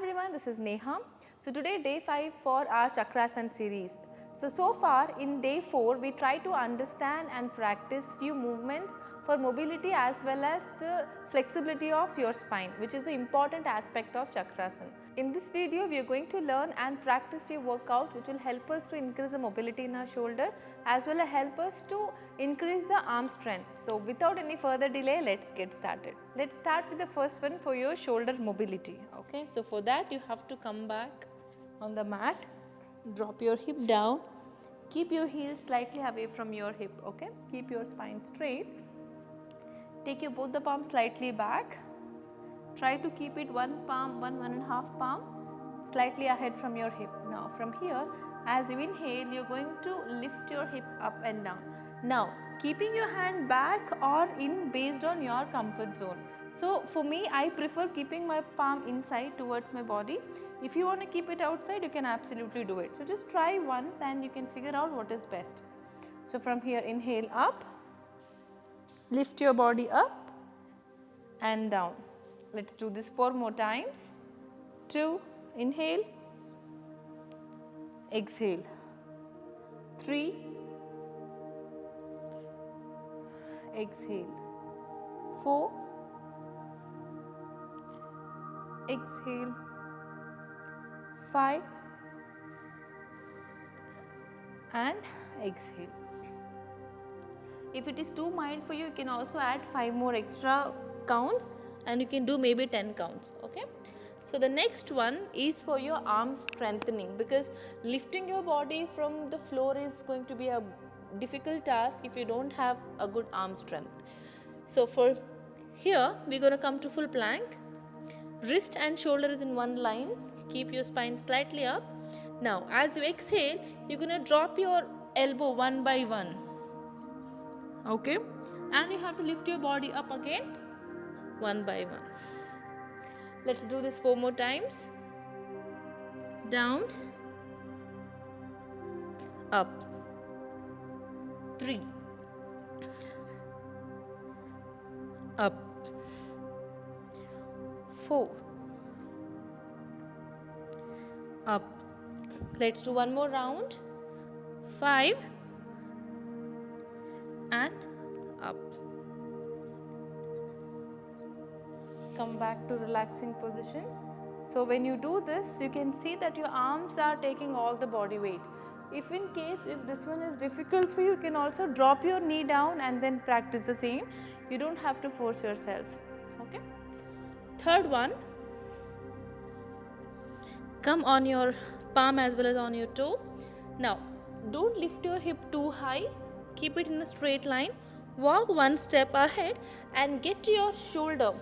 everyone, this is Neha. So today day 5 for our Chakrasan series. So far in day 4 we try to understand and practice few movements for mobility as well as the flexibility of your spine, which is the important aspect of Chakrasan. In this video we are going to learn and practice few workouts which will help us to increase the mobility in our shoulder as well as help us to increase the arm strength. So without any further delay, let's get started. Let's start with the first one for your shoulder mobility. Okay, so for that you have to come back on the mat, drop your hip down, keep your heels slightly away from your hip. Okay, keep your spine straight, take your both the palms slightly back, try to keep it one palm, one and a half palm slightly ahead from your hip. Now from here, as you inhale, you are going to lift your hip up and down. Now keeping your hand back or in based on your comfort zone. So for me, I prefer keeping my palm inside towards my body. If you want to keep it outside, you can absolutely do it. So just try once and you can figure out what is best. So from here, inhale up, lift your body up and down. Let's do this 4 more times. 2, inhale, exhale. 3, exhale. 4, exhale. 5 and exhale. If it is too mild for you, you can also add 5 more extra counts and you can do maybe 10 counts. Okay. So the next one is for your arm strengthening, because lifting your body from the floor is going to be a difficult task if you don't have a good arm strength. So for here, we're going to come to full plank. Wrist and shoulder is in one line. Keep your spine slightly up. Now as you exhale, you're going to drop your elbow one by one. Okay, and you have to lift your body up again one by one. Let's do this 4 more times. Down, up. 3, up. 4, up. Let's do one more round. 5 and up. Come back to relaxing position. So when you do this, you can see that your arms are taking all the body weight. If in case if this one is difficult for you, you can also drop your knee down and then practice the same. You don't have to force yourself. Okay. Third one, come on your palm as well as on your toe. Now don't lift your hip too high, keep it in a straight line, walk one step ahead and get your shoulder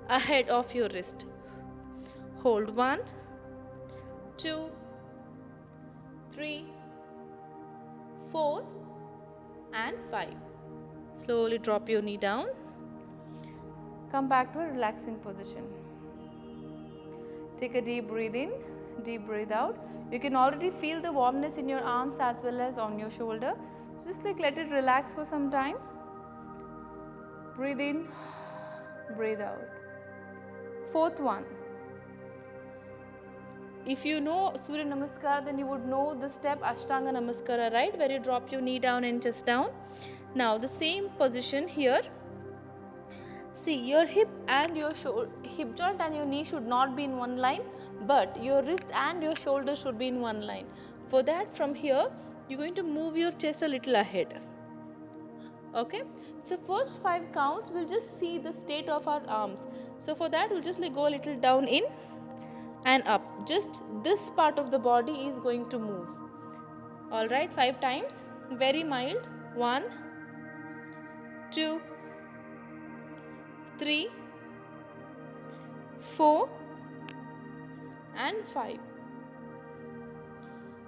ahead of your wrist. Hold 1, 2, 3, 4 and 5. Slowly drop your knee down. Come back to a relaxing position. Take a deep breath in, deep breath out. You can already feel the warmness in your arms as well as on your shoulder. Just like let it relax for some time. Breathe in, breathe out. Fourth one. If you know Surya Namaskara, then you would know the step Ashtanga Namaskara, right? Where you drop your knee down and chest down. Now the same position here. See, your hip and your hip joint and your knee should not be in one line, but your wrist and your shoulder should be in one line. For that, from here, you're going to move your chest a little ahead. Okay, so first 5 counts, we'll just see the state of our arms. So for that, we'll just go a little down in and up. Just this part of the body is going to move. All right, 5 times, very mild. 1, 2, 3, 4 and 5.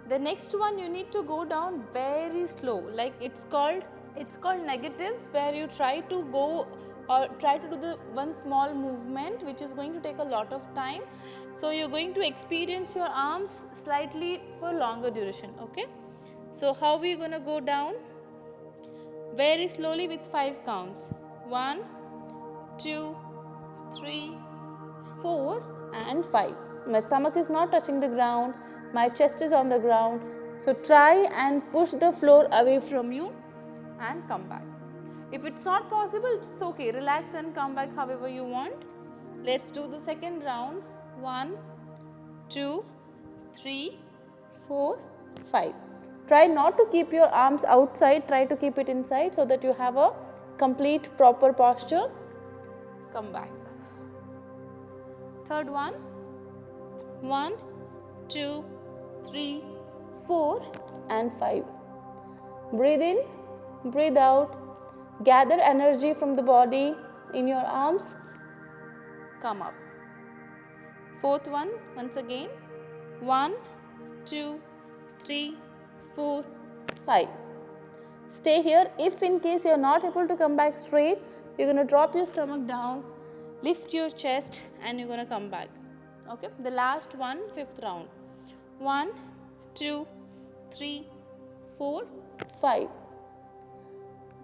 The next one you need to go down very slow, like it's called negatives, where you try to go or try to do the one small movement which is going to take a lot of time. So you're going to experience your arms slightly for longer duration. Okay, so how are we going to go down? Very slowly with 5 counts. 1, 2, 3, 4 and 5. my stomach is not touching the ground, my chest is on the ground. So try and push the floor away from you and come back. If it's not possible, it's okay. Relax and come back however you want. Let's do the second round. 1, 2, 3, 4, 5. Try not to keep your arms outside. Try to keep it inside so that you have a complete proper posture. Come back. Third one. 1, 2, 3, 4 and 5. Breathe in, breathe out. Gather energy from the body in your arms. Come up. Fourth one, once again. 1, 2, 3, 4, 5. Stay here. If in case you are not able to come back straight, you're going to drop your stomach down, lift your chest and you're going to come back. Okay, the last one, fifth round. 1, 2, 3, 4, 5.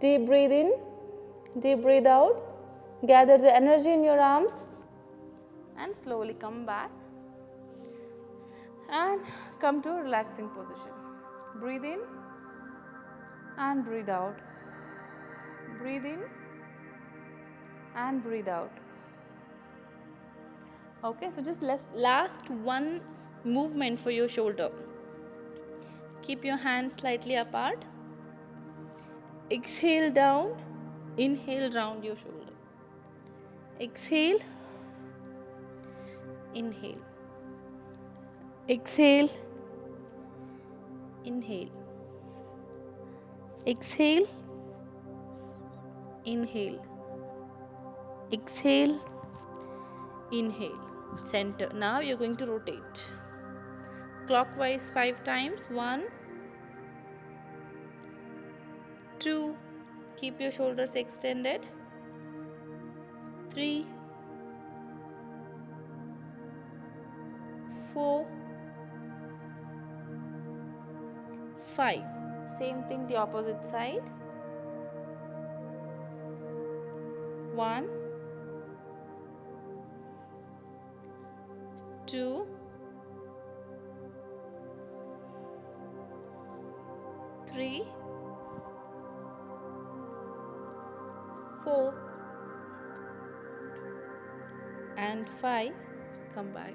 Deep breathe in, deep breathe out. Gather the energy in your arms and slowly come back and come to a relaxing position. Breathe in and breathe out. Breathe in and breathe out. Okay, so just last one movement for your shoulder. Keep your hands slightly apart. Exhale down, inhale round your shoulder. Exhale, inhale. Exhale, inhale. Exhale, inhale. Exhale, inhale. Center. Now you're going to rotate. Clockwise 5 times. 1, 2, keep your shoulders extended. 3, 4, 5. Same thing the opposite side. 1, 2, 3, 4 and 5. Come back.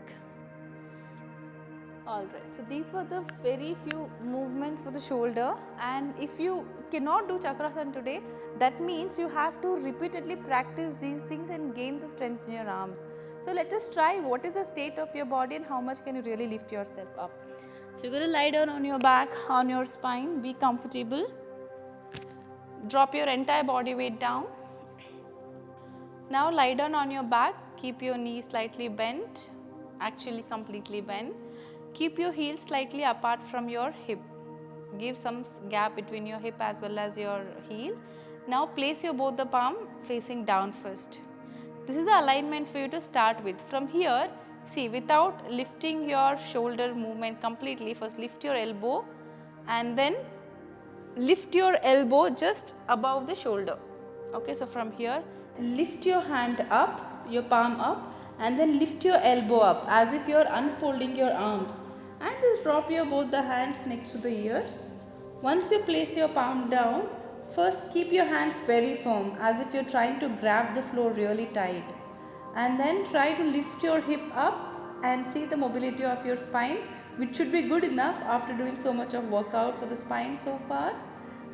Alright, so these were the very few movements for the shoulder, and if you cannot do chakrasan today, that means you have to repeatedly practice these things and gain the strength in your arms. So let us try what is the state of your body and how much can you really lift yourself up. So you're going to lie down on your back, on your spine, be comfortable. Drop your entire body weight down. Now lie down on your back, keep your knees slightly bent, actually completely bent. Keep your heels slightly apart from your hip. Give some gap between your hip as well as your heel. Now place your both the palm facing down first. This is the alignment for you to start with. From here, see, without lifting your shoulder movement completely, first lift your elbow and then lift your elbow just above the shoulder. Okay, so from here, lift your hand up, your palm up, and then lift your elbow up as if you are unfolding your arms, and just drop your both the hands next to the ears. Once you place your palm down, first keep your hands very firm as if you are trying to grab the floor really tight, and then try to lift your hip up and see the mobility of your spine, which should be good enough after doing so much of workout for the spine so far.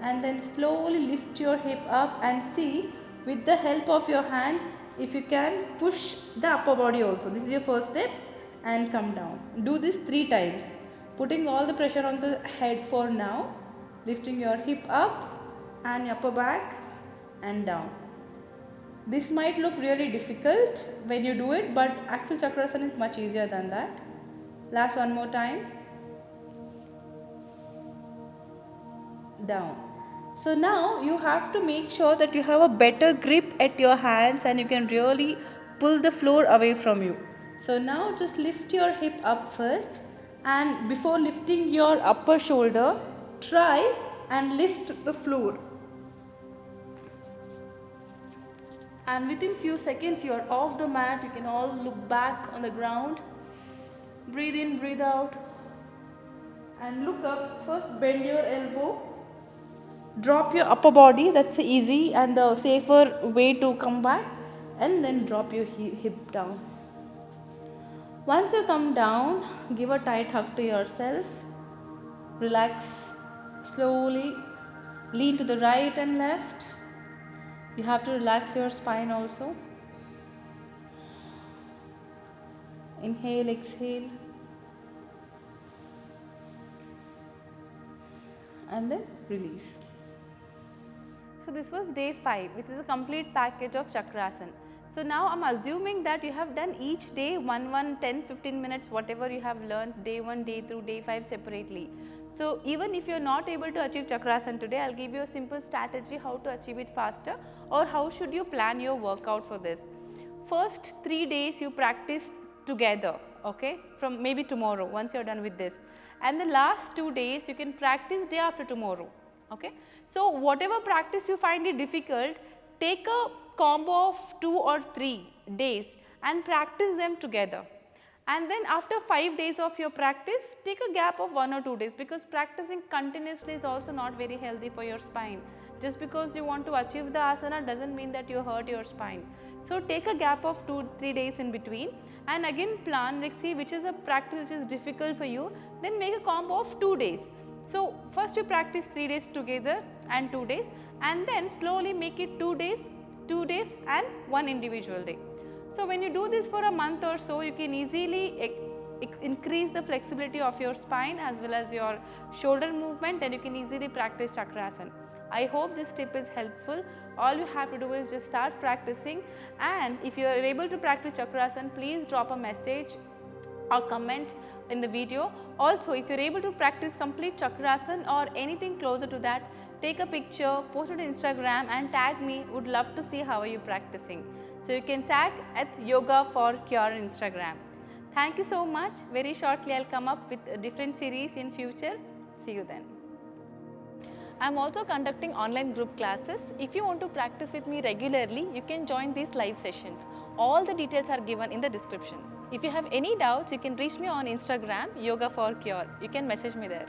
And then slowly lift your hip up and see, with the help of your hands, if you can push the upper body also. This is your first step, and come down. Do this 3 times, putting all the pressure on the head for now, lifting your hip up and your upper back and down. This might look really difficult when you do it, but actual chakrasan is much easier than that. Last one more time. Down. So now you have to make sure that you have a better grip at your hands and you can really pull the floor away from you. So now just lift your hip up first, and before lifting your upper shoulder, try and lift the floor. And within few seconds you are off the mat. You can all look back on the ground. Breathe in, breathe out, and look up. First bend your elbow, drop your upper body, that's easy and the safer way to come back, and then drop your hip down. Once you come down, give a tight hug to yourself, relax slowly, lean to the right and left. You have to relax your spine also. Inhale, exhale, and then release. So this was day 5, which is a complete package of Chakrasan. So now I am assuming that you have done each day 10-15 minutes, whatever you have learned day 1, day 2, day 5 separately. So even if you are not able to achieve Chakrasan today, I will give you a simple strategy how to achieve it faster, or how should you plan your workout for this. First 3 days you practice together, okay, from maybe tomorrow once you are done with this, and the last 2 days you can practice day after tomorrow. Okay. So whatever practice you find it difficult, take a combo of 2 or 3 days and practice them together. And then after 5 days of your practice, take a gap of 1 or 2 days, because practicing continuously is also not very healthy for your spine. Just because you want to achieve the asana doesn't mean that you hurt your spine. So take a gap of 2-3 days in between, and again plan, like see which is a practice which is difficult for you, then make a combo of 2 days. So first you practice 3 days together and 2 days, and then slowly make it 2 days, 2 days and 1 individual day. So when you do this for a month or so, you can easily increase the flexibility of your spine as well as your shoulder movement, and you can easily practice Chakrasan. I hope this tip is helpful. All you have to do is just start practicing, and if you are able to practice Chakrasan, please drop a message or comment in the video. Also, if you are able to practice complete Chakrasan or anything closer to that, take a picture, post it on Instagram and tag me. Would love to see how are you practicing. So you can tag at Yoga for Cure on Instagram. Thank you so much. Very shortly I will come up with a different series in future. See you then. I am also conducting online group classes. If you want to practice with me regularly, you can join these live sessions. All the details are given in the description. If you have any doubts, you can reach me on Instagram, Yoga for Cure. You can message me there.